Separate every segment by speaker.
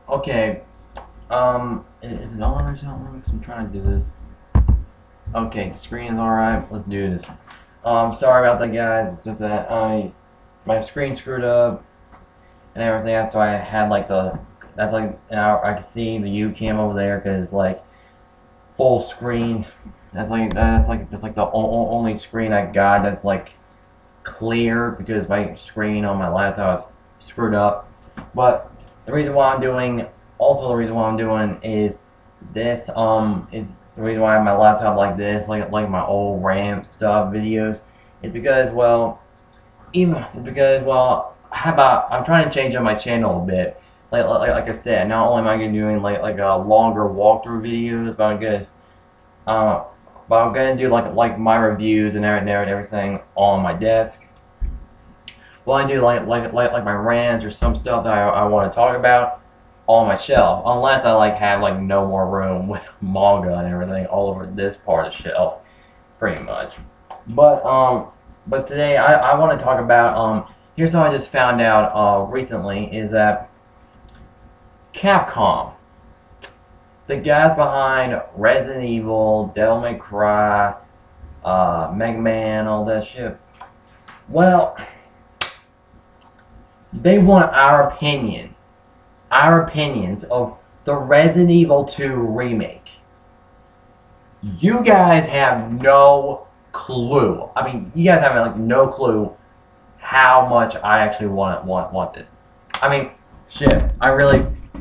Speaker 1: Okay. Is it on or something? 'Cause I'm trying to do this. Okay, screen is alright. Let's do this. Sorry about that, guys. It's just that my screen screwed up and everything. So I had like that's like, and I can see the U cam over there because like full screen. That's like the only screen I got that's like clear because my screen on my laptop is screwed up. But the reason why I'm doing, also the reason why I'm doing is this, is the reason why I have my laptop like this, like my old RAM stuff videos, is because, well, how about, I'm trying to change up my channel a bit. Like I said, not only am I gonna be doing like a longer walkthrough videos, uh, but I'm gonna do like my reviews and everything on my desk. Well, I do like my rants or some stuff that I want to talk about on my shelf, unless I like have like no more room with manga and everything all over this part of the shelf, pretty much. But but today I want to talk about here's how I just found out recently is that Capcom, the guys behind Resident Evil, Devil May Cry, Mega Man, all that shit. Well, they want our opinions of the Resident Evil 2 remake. You guys have no clue. I mean, you guys have like no clue how much I actually want this. I mean, shit.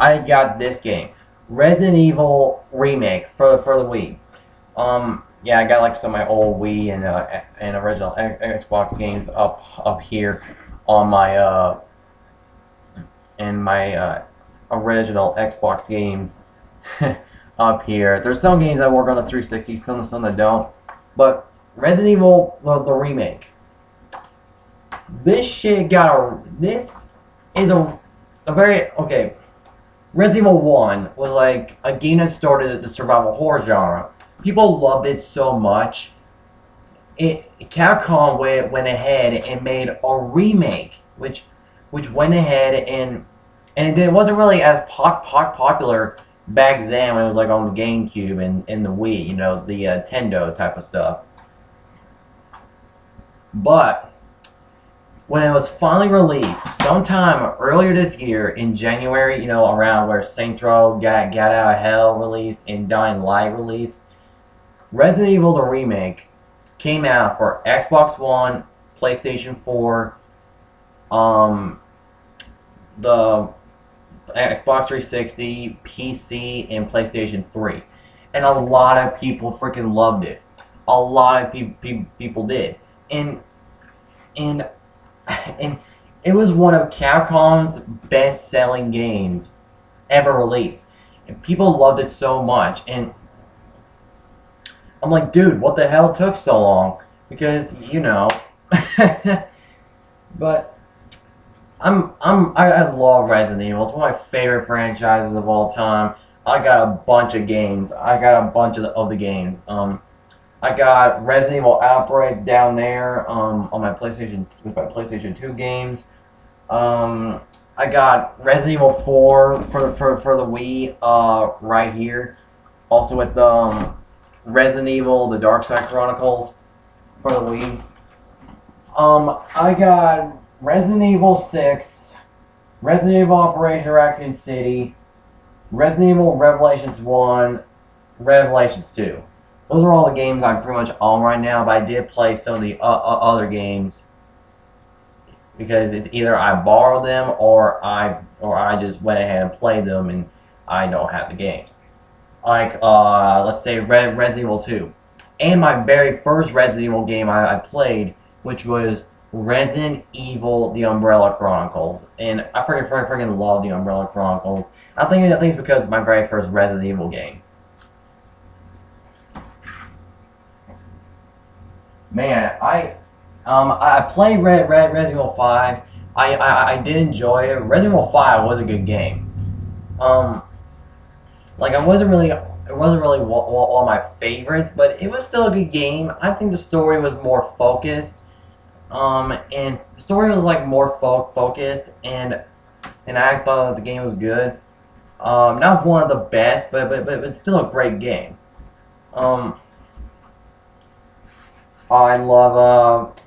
Speaker 1: I got this game, Resident Evil remake for the Wii. Yeah, I got like some of my old Wii and original Xbox games up here on my original Xbox games up here. There's some games that work on the 360, some that don't. But Resident Evil the remake, this shit got this is a very okay. Resident Evil 1 was like a game that started the survival horror genre. People loved it so much. Capcom went ahead and made a remake, which went ahead and it wasn't really as popular back then when it was like on the GameCube and the Wii, you know, the Nintendo type of stuff. But when it was finally released, sometime earlier this year in January, you know, around where Saints Row got Out of Hell released and Dying Light released, Resident Evil the remake came out for Xbox One, PlayStation 4, the Xbox 360, PC, and PlayStation 3. And a lot of people freaking loved it. A lot of people did. And and it was one of Capcom's best-selling games ever released. And people loved it so much. And I'm like, dude, what the hell took so long? Because, you know, but I love Resident Evil. It's one of my favorite franchises of all time. I got a bunch of games. I got a bunch of the games. I got Resident Evil Outbreak down there on my PlayStation with my PlayStation 2 games. I got Resident Evil 4 for the Wii right here. Also with Resident Evil: The Dark Side Chronicles for the Wii. I got Resident Evil 6, Resident Evil Operation Raccoon City, Resident Evil Revelations 1, Revelations 2. Those are all the games I'm pretty much on right now, but I did play some of the other games because it's either I borrowed them or I just went ahead and played them and I don't have the games. Like let's say Resident Evil 2, and my very first Resident Evil game I played, which was Resident Evil: The Umbrella Chronicles, and I freaking love The Umbrella Chronicles. I think it's because it's my very first Resident Evil game. Man, I played Resident Evil 5. I did enjoy it. Resident Evil 5 was a good game. Like it wasn't really one of my favorites, but it was still a good game. I think the story was more focused. And the story was like more focused, and I thought that the game was good. Not one of the best, but it's still a great game. Um, I love.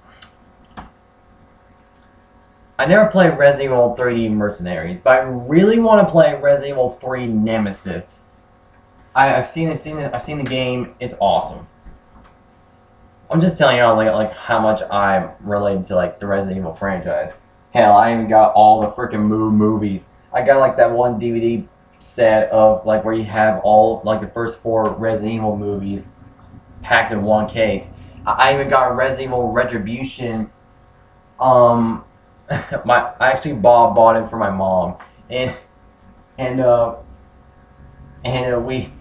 Speaker 1: I never played Resident Evil 3D Mercenaries, but I really want to play Resident Evil 3 Nemesis. I've seen it. I've seen the game. It's awesome. I'm just telling you all like how much I'm related to like the Resident Evil franchise. Hell, I even got all the freaking movies. I got like that one DVD set of like where you have all like the first 4 Resident Evil movies packed in one case. I even got Resident Evil Retribution. I actually bought it for my mom, and we.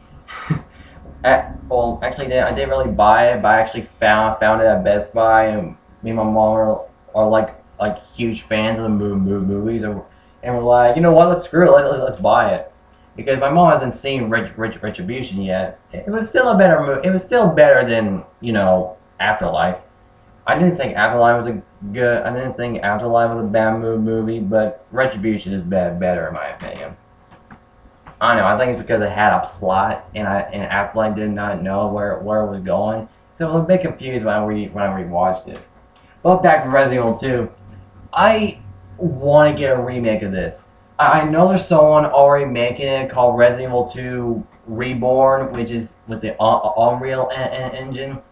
Speaker 1: Well, actually, I didn't really buy it, but I actually found it at Best Buy, and me and my mom are like huge fans of the movies, and we're like, you know what, let's screw it, let's buy it, because my mom hasn't seen Retribution yet. It was still a better movie. It was still better than Afterlife. I didn't think Afterlife was I didn't think Afterlife was a bad movie, but Retribution is better in my opinion. I don't know. I think it's because it had a plot, and Afterlife did not know where it was going, so I was a bit confused when I rewatched it. But back to Resident Evil 2, I want to get a remake of this. I know there's someone already making it called Resident Evil 2 Reborn, which is with the Unreal engine,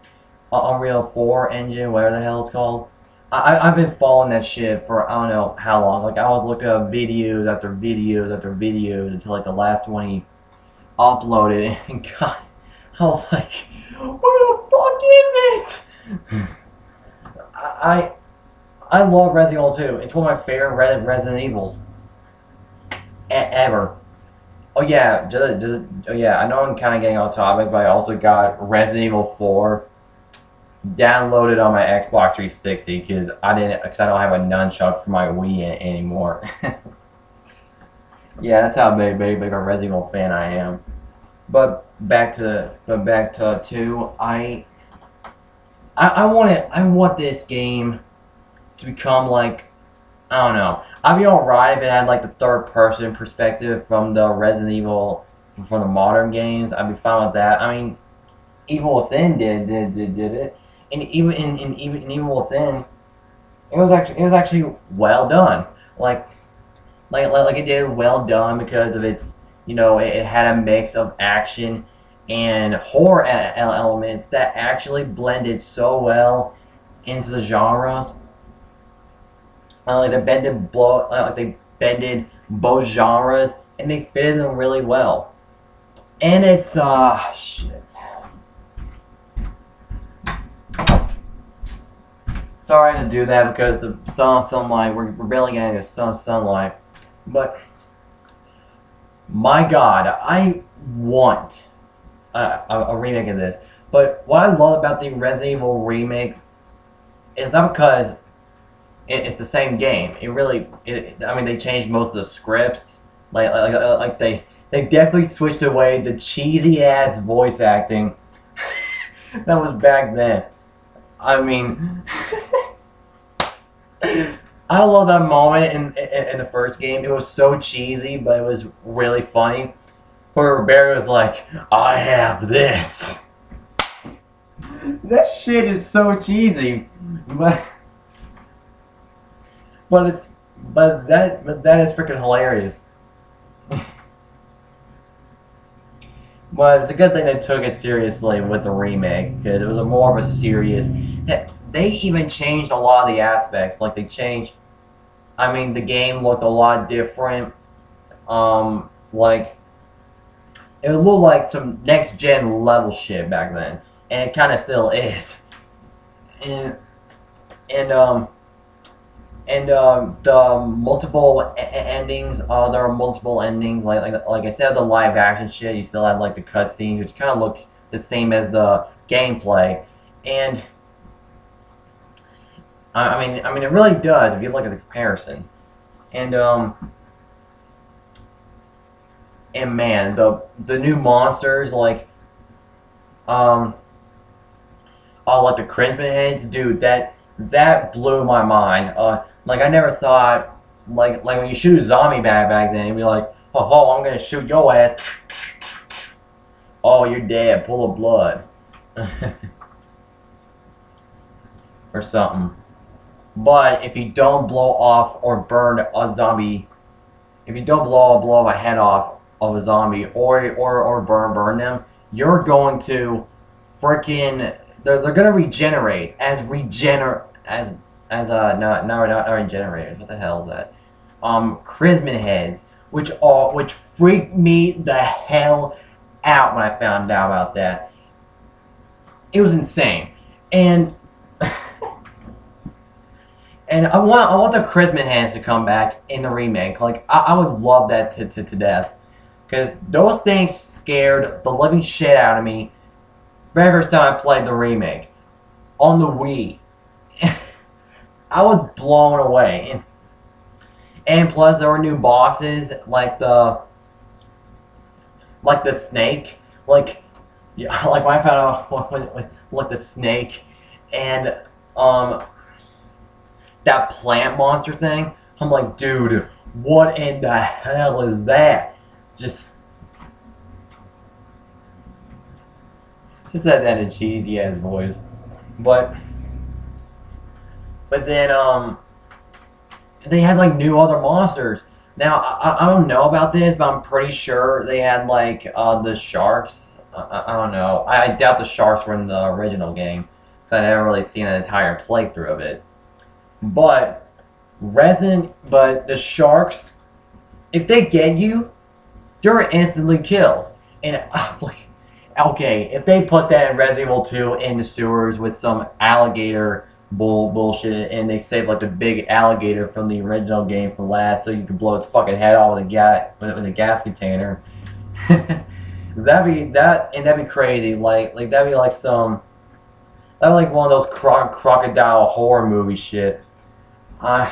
Speaker 1: Unreal 4 engine, whatever the hell it's called. I've been following that shit for I don't know how long. Like I was looking up videos after videos after videos until like the last one he uploaded, and God, I was like, where the fuck is it? I love Resident Evil 2. It's one of my favorite Resident Evils ever. Oh yeah, oh yeah. I know I'm kind of getting off topic, but I also got Resident Evil 4 downloaded on my Xbox 360 because I don't have a nunchuck for my Wii anymore. Yeah, that's how big a Resident Evil fan I am. But back to 2. I want this game to become like, I don't know. I'd be alright if it had like the third person perspective from the Resident Evil from the modern games. I'd be fine with that. I mean, Evil Within did it. And even in Evil Within, it was actually well done. Like it did well done because of its, it had a mix of action and horror elements that actually blended so well into the genres. Like they bended both genres and they fitted them really well. And it's shit. Sorry to do that because the sunlight, we're barely getting the sunlight. But, my God, I want a remake of this. But what I love about the Resident Evil remake is not because it's the same game. I mean, they changed most of the scripts. Like they definitely switched away the cheesy-ass voice acting that was back then. I mean, I love that moment in the first game. It was so cheesy, but it was really funny. Where Barry was like, "I have this." That shit is so cheesy, but that is freaking hilarious. But it's a good thing they took it seriously with the remake, because it was more of a serious. They even changed a lot of the aspects. Like they changed. I mean, the game looked a lot different. Like it looked like some next gen level shit back then, and it kind of still is. And the multiple endings. There are multiple endings. Like I said, the live action shit. You still have like the cutscenes, which kind of look the same as the gameplay. And I mean, it really does if you look at the comparison. And man, the new monsters like like the Crimson Heads, dude. That blew my mind. Like I never thought, like when you shoot a zombie back then, you'd be like, Ho ho, I'm gonna shoot your ass. Oh, you're dead, full of blood. Or something. But if you don't blow off or burn a zombie, if you don't blow a head off of a zombie or burn them, you're going to freaking they're gonna regenerate as not regenerators. What the hell is that? Chrisman heads, which freaked me the hell out when I found out about that. It was insane, and and I want the Chrisman hands to come back in the remake. Like I would love that to death, because those things scared the living shit out of me. Very first time I played the remake on the Wii, I was blown away. And plus, there were new bosses like the snake, like yeah, like when I found out like the snake and that plant monster thing. I'm like, dude, what in the hell is that? Just said that in a cheesy ass voice, but then they had like new other monsters. Now I don't know about this, but I'm pretty sure they had like the sharks. I don't know. I doubt the sharks were in the original game, because I never really seen an entire playthrough of it. But the sharks, if they get you, you're instantly killed. And I'm like, okay, if they put that in Resident Evil 2 in the sewers with some alligator bullshit, and they save like the big alligator from the original game for last, so you can blow its fucking head off with a gas container, that'd be crazy. Like that'd be like one of those crocodile horror movie shit. I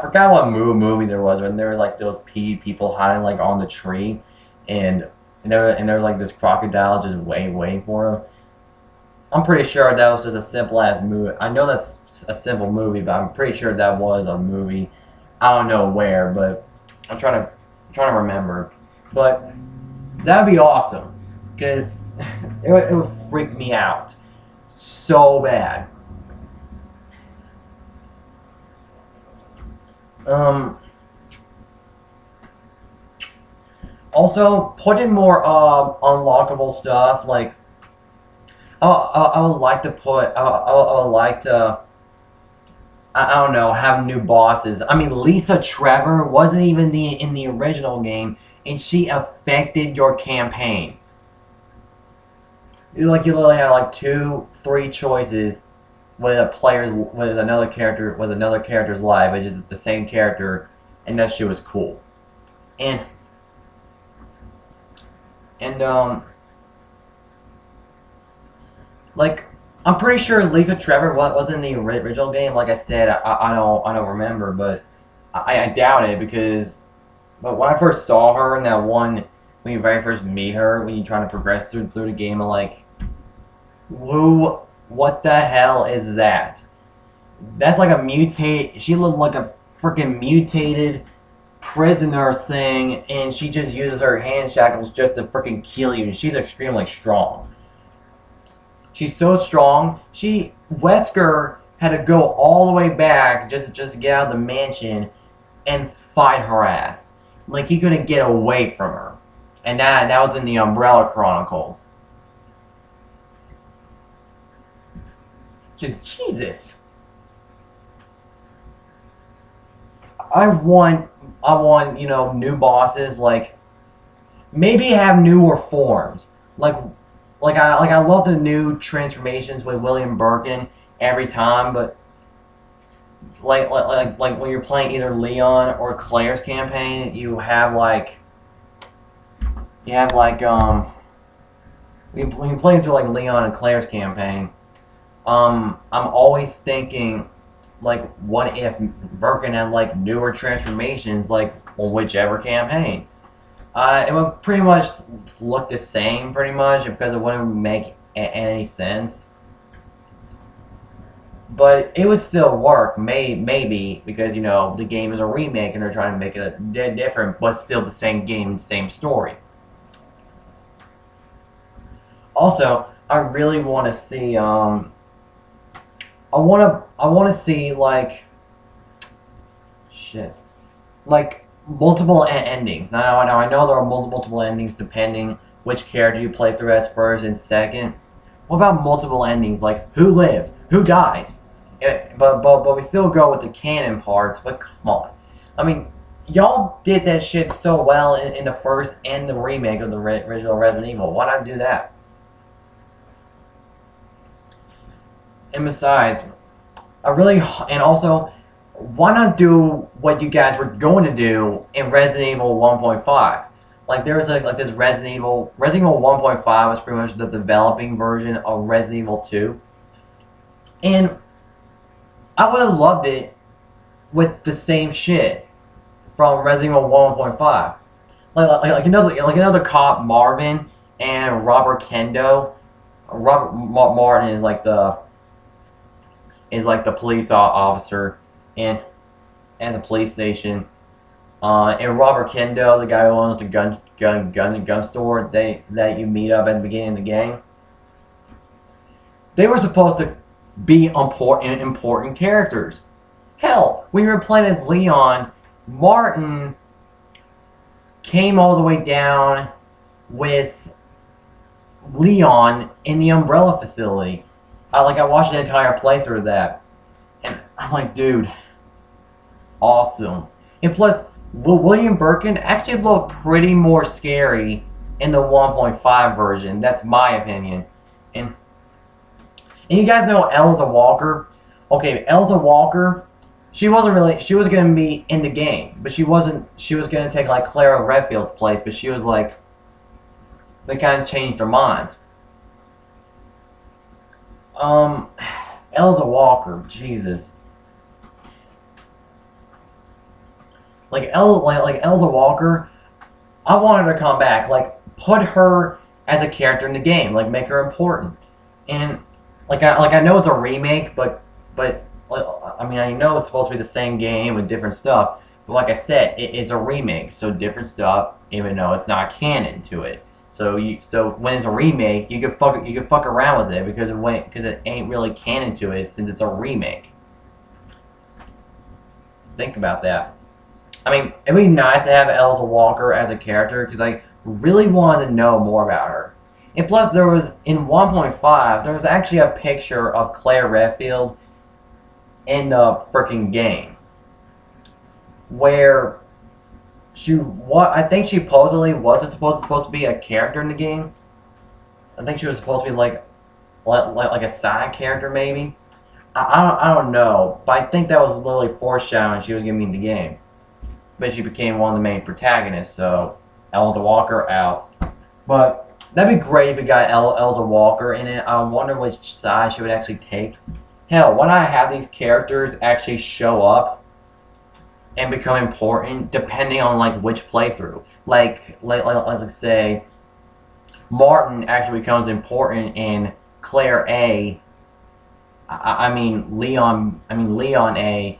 Speaker 1: forgot what movie there was when there was like those people hiding like on the tree, and there was like this crocodile just waiting for them. I'm pretty sure that was just a simple ass movie. I know that's a simple movie, but I'm pretty sure that was a movie. I don't know where, but I'm trying to remember. But that'd be awesome, because it would freak me out so bad. Also, put in more unlockable stuff. Like, I would like to put. I would like to. I don't know. Have new bosses. I mean, Lisa Trevor wasn't even in the original game, and she affected your campaign. You literally had like 2-3 choices with another character's life, which is the same character, and that shit was cool. And like, I'm pretty sure Lisa Trevor was in the original game. Like I said, I don't remember, but I doubt it, but when I first saw her in that one, when you very first meet her, when you're trying to progress through the game, I'm like, what the hell is that? That's like she looked like a freaking mutated prisoner thing, and she just uses her hand shackles just to freaking kill you. She's extremely strong. She's so strong. Wesker had to go all the way back just to get out of the mansion and fight her ass. Like, he couldn't get away from her. And that was in the Umbrella Chronicles. Just Jesus. I want new bosses. Like, maybe have newer forms. Like I love the new transformations with William Birkin every time, but like when you're playing either Leon or Claire's campaign, when you're playing through like Leon and Claire's campaign, I'm always thinking, like, what if Birkin had like newer transformations like on whichever campaign? It would pretty much look the same, pretty much, because it wouldn't make any sense. but it would still work, maybe because you know the game is a remake and they're trying to make it different, but still the same game, same story. Also, I really want to see I want to see like shit, like multiple endings. Now I know there are multiple endings depending which character you play through as first and second. What about multiple endings? Like who lives, who dies? But we still go with the canon parts. But come on, I mean, y'all did that shit so well in the first and the remake of the original Resident Evil. Why not do that? And besides, I really and also, why not do what you guys were going to do in Resident Evil 1.5? Like there was like this Resident Evil 1.5 was pretty much the developing version of Resident Evil 2, and I would have loved it with the same shit from Resident Evil 1.5. Like another cop, Marvin, and Robert Kendo. Robert Martin is like the police officer in the police station. And Robert Kendo, the guy who owns the gun store that you meet up at the beginning of the game, they were supposed to be important characters. Hell, when you were playing as Leon, Martin came all the way down with Leon in the Umbrella facility. I watched the entire playthrough of that, and I'm like, dude, awesome. And plus, William Birkin actually looked pretty more scary in the 1.5 version. That's my opinion. And you guys know Elsa Walker. Okay, Elsa Walker, she was gonna be in the game, but she wasn't. She was gonna take like Clara Redfield's place, but she was like, they kind of changed their minds. Elsa Walker, Jesus. Like Elsa Walker, I wanted her to come back. Like put her as a character in the game. Like make her important. And I know it's a remake, but I mean I know it's supposed to be the same game with different stuff. But like I said, it's a remake, so different stuff, even though it's not canon to it. So when it's a remake, you can fuck around with it because it ain't really canon to it since it's a remake. Think about that. I mean, it'd be nice to have Elsa Walker as a character because I really wanted to know more about her. And plus, there was in 1.5 there was actually a picture of Claire Redfield in the freaking game where I think she supposedly wasn't supposed to be a character in the game. I think she was supposed to be like a side character maybe. I don't know, but I think that was literally foreshadowing she was gonna be in the game. But she became one of the main protagonists, so Elsa Walker out. But that'd be great if we got Elsa Walker in it. I wonder which side she would actually take. Hell, why not have these characters actually show up and become important depending on like which playthrough? Like say Martin actually becomes important in Claire A. I mean Leon A.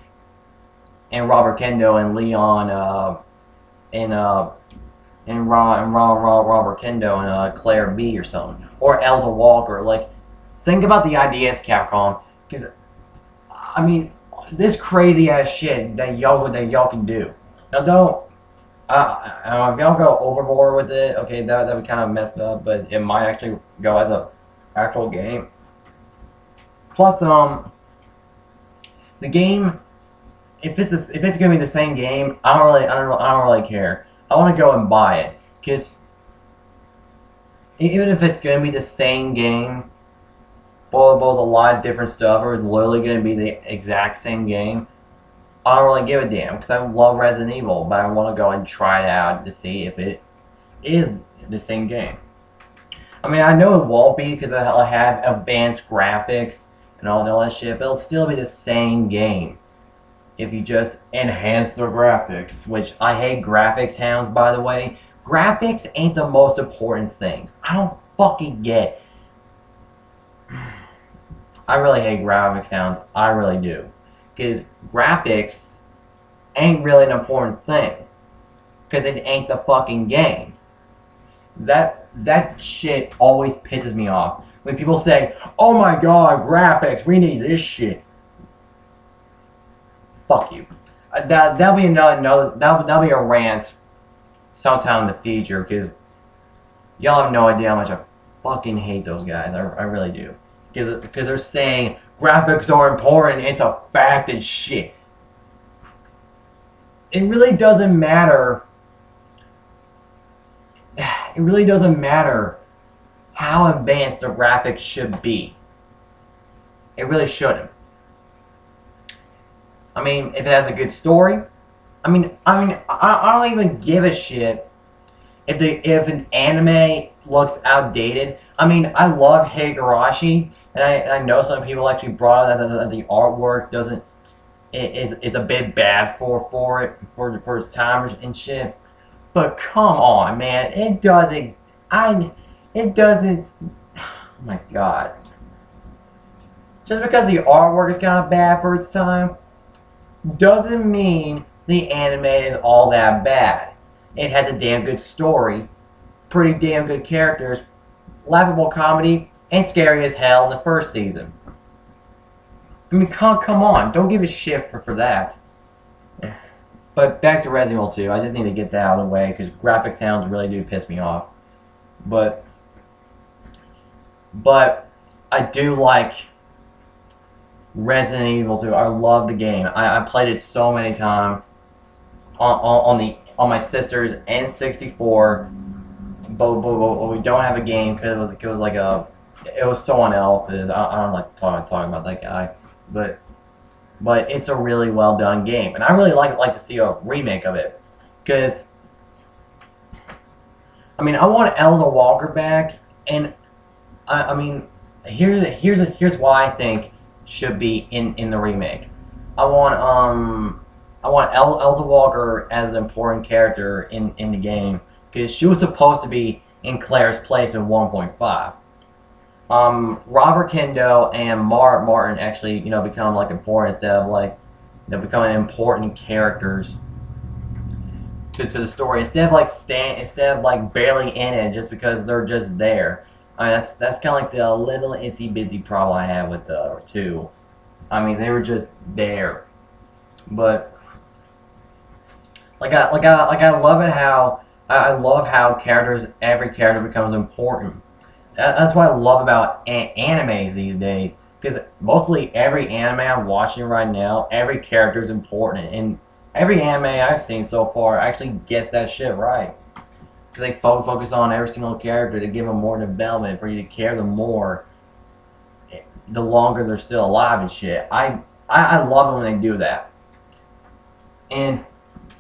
Speaker 1: And Robert Kendo and Leon and Robert Kendo and Claire B or something, or Elsa Walker. Like, think about the ideas, Capcom, because I mean, this crazy ass shit that y'all can do. Now don't. If y'all go overboard with it, okay, that would kind of messed up, but it might actually go as a actual game. Plus, the game, if it's gonna be the same game, I don't really care. I want to go and buy it because even if it's gonna be the same game, both a lot of different stuff, or it's literally gonna be the exact same game, I don't really give a damn because I love Resident Evil, but I want to go and try it out to see if it is the same game. I mean, I know it won't be because I'll have advanced graphics and all that shit, but it'll still be the same game if you just enhance the graphics, which I hate graphics hounds, by the way. Graphics ain't the most important things. I don't fucking get. I really hate graphics sounds. I really do. Because graphics ain't really an important thing. Because it ain't the fucking game. That shit always pisses me off. When people say, "Oh my god, graphics, we need this shit." Fuck you. That'll be that'll be a rant sometime in the future, because y'all have no idea how much I fucking hate those guys. I really do. Because they're saying graphics are important. It's a fact and shit. It really doesn't matter. It really doesn't matter how advanced the graphics should be. It really shouldn't. I mean, if it has a good story, I don't even give a shit if an anime looks outdated. I mean, I love Higurashi, and I know some people actually brought up that the artwork doesn't is a bit bad for its time and shit. But come on, man, it doesn't. It doesn't. Oh my god. Just because the artwork is kind of bad for its time doesn't mean the anime is all that bad. It has a damn good story, pretty damn good characters, laughable comedy, and scary as hell in the first season. I mean, come on, don't give a shit for that. But back to Resident Evil 2, I just need to get that out of the way, because graphic sounds really do piss me off. But I do like Resident Evil 2. I love the game. I played it so many times on my sister's N64, but we don't have a game because it was someone else's. I don't like talking about that guy, but it's a really well done game, and I really like to see a remake of it, because I mean, I want Elza Walker back, and I mean, here's why I think should be in the remake. I want Elza Walker as an important character in the game, because she was supposed to be in Claire's place in 1.5. Robert Kendo and Martin actually, become like important instead of becoming important characters to the story, instead of like barely in it just because they're just there. I mean, that's kind of like the little itsy bitsy problem I have with the 2. I mean, they were just there, but I love it how I love how every character becomes important. That's what I love about animes these days, because mostly every anime I'm watching right now, every character is important, and every anime I've seen so far actually gets that shit right. Because they focus on every single character to give them more development, for you to care them more the longer they're still alive and shit. I love it when they do that. And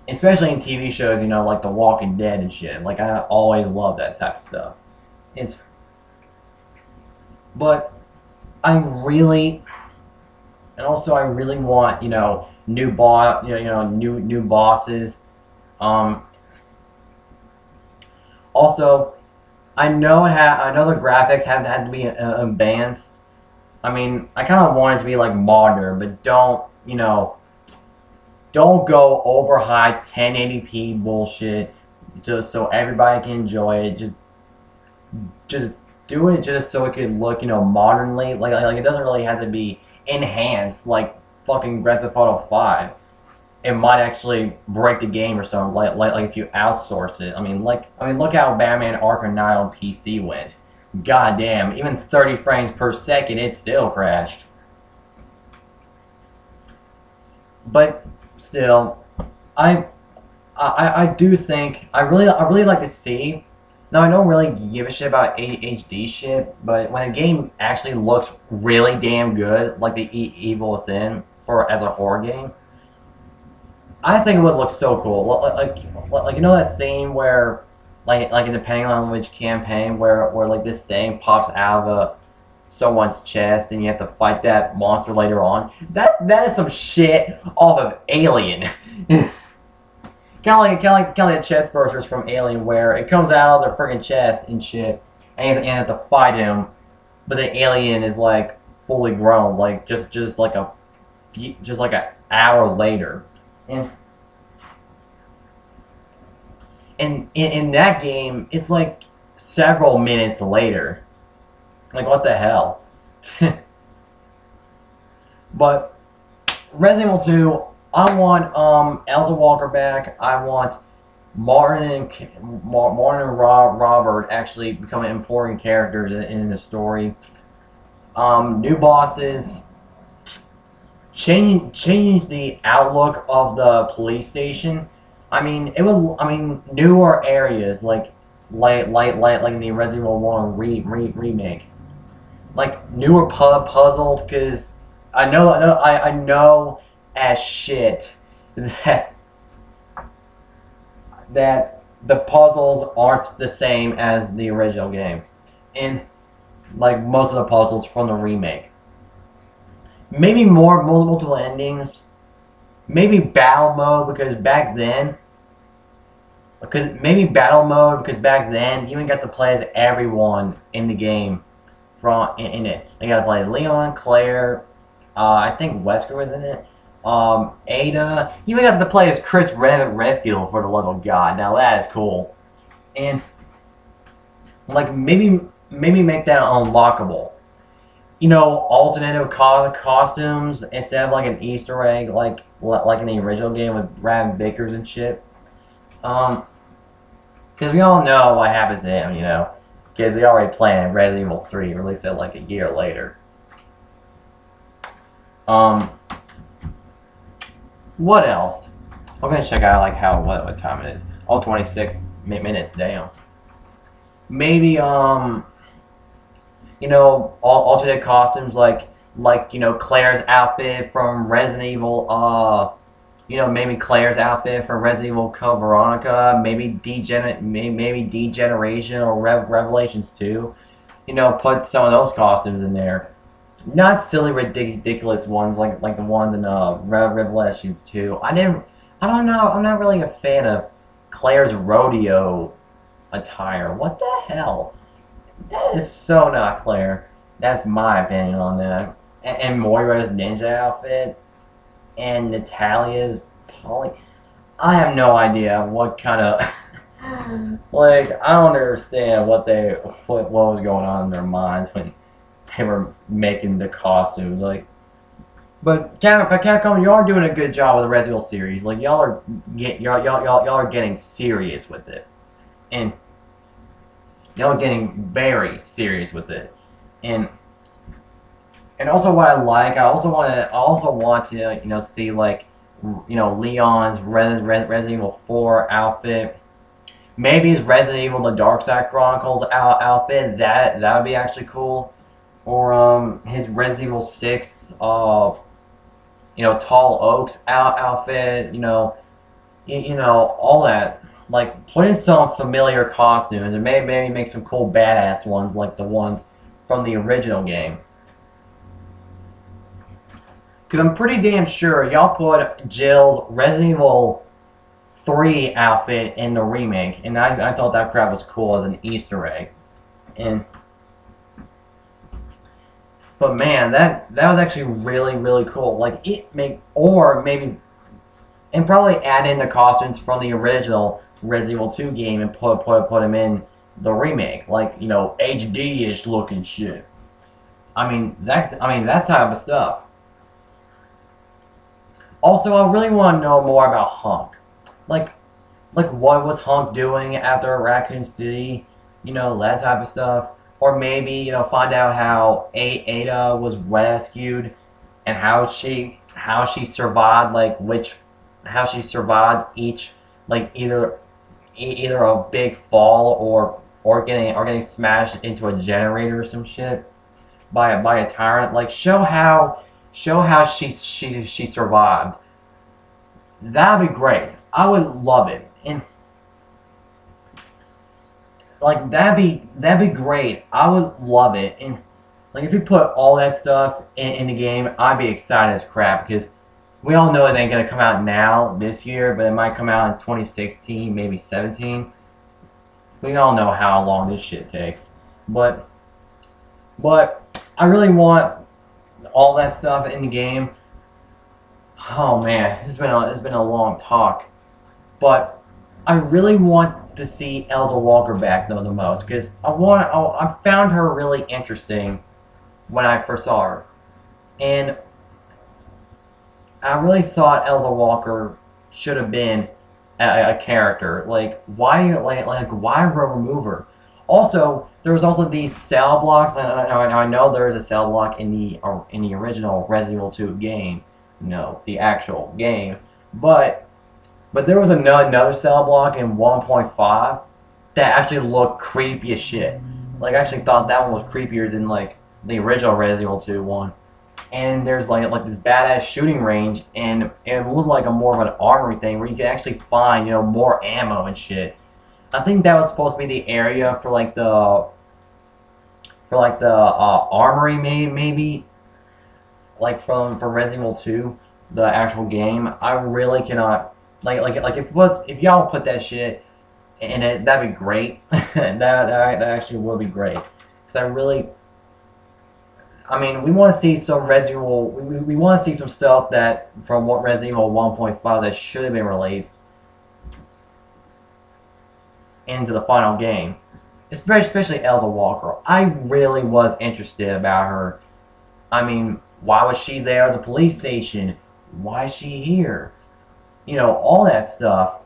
Speaker 1: especially in TV shows, like The Walking Dead and shit. Like, I always love that type of stuff. But I really want, new bosses. Also, I know the graphics had to be advanced. I mean, I kind of want it to be like modern, but don't go over high 1080p bullshit just so everybody can enjoy it. Just do it just so it can look, modernly. Like it doesn't really have to be enhanced like fucking Grand Theft Auto 5. It might actually break the game or something. Like if you outsource it. I mean, look how Batman Arkham Knight on PC went. God damn, even 30 frames per second, it still crashed. But still, I do think I really like to see. Now, I don't really give a shit about HD shit, but when a game actually looks really damn good, like the Evil Within as a horror game, I think it would look so cool. Like that scene where like depending on which campaign where like this thing pops out of someone's chest and you have to fight that monster later on. That is some shit off of Alien. Kind of like the chest bursters from Alien, where it comes out of their freaking chest and shit, and you have to fight him, but the alien is like fully grown, like just like an hour later. And in that game, it's like several minutes later. Like, what the hell? But Resident Evil 2, I want Elsa Walker back. I want Martin and Robert actually becoming important characters in the story. New bosses. Change the outlook of the police station. I mean, newer areas like in the Resident Evil 1 remake, like newer puzzles, because I know as shit that the puzzles aren't the same as the original game, and like most of the puzzles from the remake. Maybe more multiple endings. Maybe battle mode because back then you even got to play as everyone in the game in it. You got to play as Leon, Claire, I think Wesker was in it. Ada. You even got to play as Chris Redfield, for the love of God. Now that is cool. And like maybe make that unlockable. You know, alternative costumes instead of like an Easter egg, like in the original game with Brad Vickers and shit. Because we all know what happens to him, you know, because they already planned Resident Evil 3, released it like a year later. What else? I'm gonna check out like what time it is. Oh, 26 minutes. Damn. Maybe you know, alternate costumes like you know, Claire's outfit from Resident Evil. You know, maybe Claire's outfit from Resident Evil Code Veronica. Maybe Degeneration or Revelations 2. You know, put some of those costumes in there. Not silly, ridiculous ones like the ones in Revelations 2. I don't know. I'm not really a fan of Claire's rodeo attire. What the hell? That is so not Claire. That's my opinion on that. And Moira's ninja outfit. And Natalia's poly. I have no idea what kind of... like, I don't understand what was going on in their minds when they were making the costumes. Like, but Capcom, you are doing a good job with the Resident Evil series. Like, y'all are getting serious with it. And y'all getting very serious with it, and also what I like, I also want to you know, see like, you know, Leon's Resident Evil 4 outfit, maybe his Resident Evil The Dark Side Chronicles outfit. That would be actually cool, or his Resident Evil 6 you know, Tall Oaks outfit. You know all that. Like, put in some familiar costumes and maybe make some cool badass ones like the ones from the original game. Because I'm pretty damn sure y'all put Jill's Resident Evil 3 outfit in the remake, and I thought that crap was cool as an Easter egg. But man, that was actually really cool. Like, and probably add in the costumes from the original Resident Evil 2 game and put them in the remake, like, you know, HD-ish looking shit. I mean that type of stuff. Also, I really want to know more about Hunk. Like what was Hunk doing after Raccoon City? You know, that type of stuff. Or maybe, you know, find out how Ada was rescued and how she survived, how she survived each, like, either a big fall or getting smashed into a generator or some shit by a tyrant. Like, show how she survived. That'd be great. I would love it. And like, that'd be great. I would love it. And like, if you put all that stuff in the game, I'd be excited as crap, because we all know it ain't gonna come out now this year, but it might come out in 2016, maybe 17. We all know how long this shit takes. But I really want all that stuff in the game. Oh man, it's been a long talk, but I really want to see Elsa Walker back though the most because I found her really interesting when I first saw her, and I really thought Elsa Walker should have been a character. Like why remove her? Also, there was also these cell blocks. I know there is a cell block in the original Resident Evil 2 game. No, the actual game. But there was another cell block in 1.5 that actually looked creepy as shit. Like I actually thought that one was creepier than like the original Resident Evil 2 one. And there's like this badass shooting range, and it looked like a more of an armory thing where you could actually find more ammo and shit. I think that was supposed to be the area for like the armory maybe like from Resident Evil 2, the actual game. I really cannot like if y'all put that shit in it, that'd be great. that actually would be great because I mean, we want to see some Resident Evil. We want to see some stuff that from what Resident Evil 1.5 that should have been released into the final game, especially Elsa Walker. I really was interested about her. I mean, why was she there at the police station? Why is she here? All that stuff.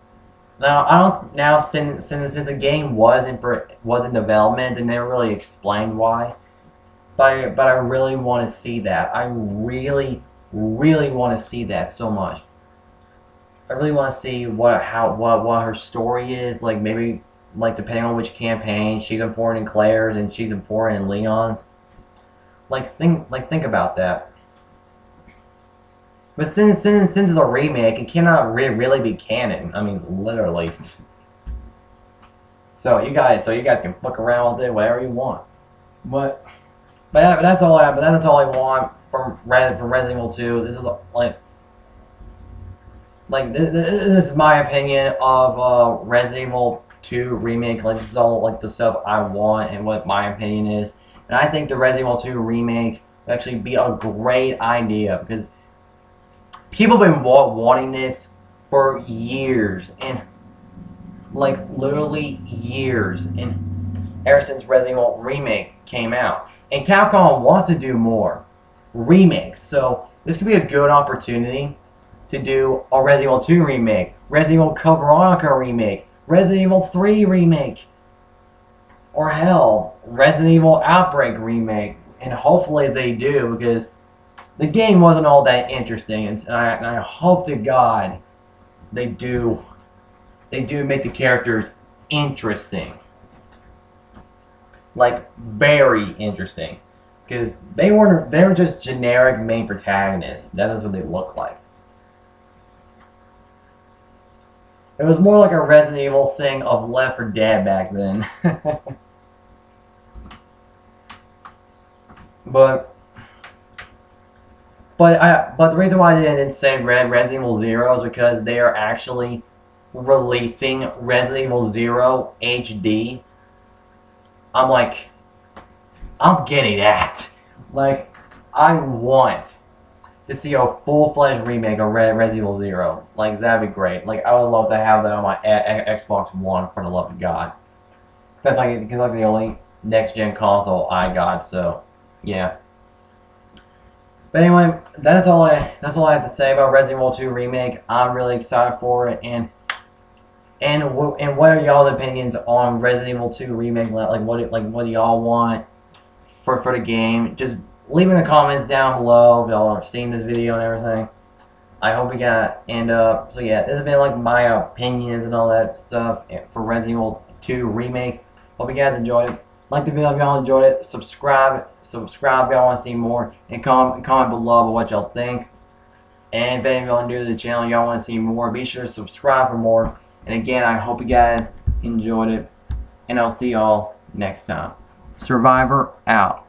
Speaker 1: Now I don't. Now since the game was in development, they never really explained why. But I really want to see that. I really want to see that so much. I really want to see what her story is. Like maybe depending on which campaign, she's important in Claire's and she's important in Leon's. Think about that. But since it's a remake, it cannot really be canon. I mean, literally. So you guys can fuck around with it, whatever you want. But that's all I want from Resident Evil 2. This is this is my opinion of Resident Evil 2 remake. Like this is all like the stuff I want and what my opinion is. And I think the Resident Evil 2 remake would actually be a great idea because people have been wanting this for years and literally years, and ever since Resident Evil Remake came out. And Capcom wants to do more remakes, so this could be a good opportunity to do a Resident Evil 2 remake, Resident Evil Code Veronica remake, Resident Evil 3 remake, or hell, Resident Evil Outbreak remake. And hopefully they do, because the game wasn't all that interesting, and I hope to God they do make the characters interesting. Like very interesting, because they were just generic main protagonists. That is what they look like. It was more like a Resident Evil thing of Left 4 Dead back then. but the reason why I didn't say Resident Evil 0 is because they are actually releasing Resident Evil 0 HD. I'm getting that. Like, I want to see a full-fledged remake of Resident Evil 0. Like, that'd be great. Like, I would love to have that on my Xbox One, for the love of God. That's like the only next-gen console I got, so, yeah. But anyway, that's all I have to say about Resident Evil 2 Remake. I'm really excited for it, and what are y'all's opinions on Resident Evil 2 Remake? What do y'all want for the game? Just leave in the comments down below if y'all have seen this video and everything. I hope we got so yeah, this has been like my opinions and all that stuff for Resident Evil 2 Remake. Hope you guys enjoyed it. Like the video if y'all enjoyed it. Subscribe if y'all want to see more, and comment below what y'all think. And if any of y'all are new to the channel, y'all want to see more, be sure to subscribe for more. And again, I hope you guys enjoyed it, and I'll see y'all next time. Survivor out.